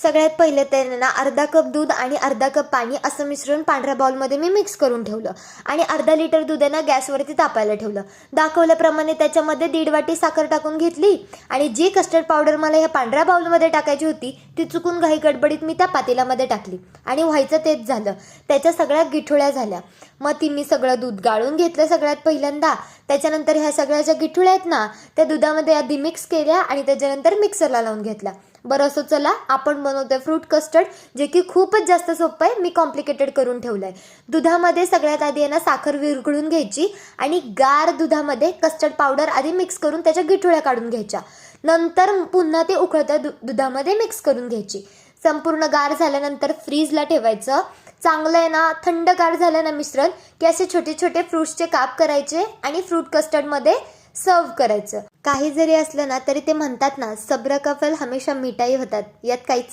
सगळ्यात पहिले तर ना अर्धा कप दूध आणि अर्धा कप पाणी असं मिश्रण पांढऱ्या बाउलमध्ये मी मिक्स करून ठेवलं आणि अर्धा लिटर दूध आहे ना गॅसवरती तापायला ठेवलं. दाखवल्याप्रमाणे त्याच्यामध्ये 1.5 वाटी साखर टाकून घेतली आणि जी कस्टर्ड पावडर मला ह्या पांढऱ्या बाउलमध्ये टाकायची होती ती चुकून घाई गडबडीत मी त्या पातेल्यामध्ये टाकली आणि व्हायचं तेच झालं. त्याच्या सगळ्या गिठुळ्या झाल्या. मग ती मी सगळं दूध गाळून घेतलं सगळ्यात पहिल्यांदा. त्याच्यानंतर ह्या सगळ्या ज्या गिठुळ्या आहेत ना त्या दुधामध्ये आधी मिक्स केल्या आणि त्याच्यानंतर मिक्सरला लावून घेतल्या. बरं असं चला आपण बनवतोय फ्रूट कस्टर्ड, जे की खूपच जास्त सोपं आहे. मी कॉम्प्लिकेटेड करून ठेवलंय. दुधामध्ये सगळ्यात आधी आहे ना साखर विरघळून घ्यायची आणि गार दुधामध्ये कस्टर्ड पावडर आधी मिक्स करून त्याच्या गिठुळ्या काढून घ्यायच्या. नंतर पुन्हा ते उकळत्या दुधामध्ये मिक्स करून घ्यायची. संपूर्ण गार झाल्यानंतर फ्रीजला ठेवायचं. चांगलं आहे ना थंडगार झालं ना मिश्रण की असे छोटे छोटे फ्रूट्सचे काप करायचे आणि फ्रूट कस्टर्डमध्ये सर्व करायचं. काही जरी असलं ना तरी ते म्हणतात ना सब्र का फल हमेशा मिठाई होतात, यात काहीच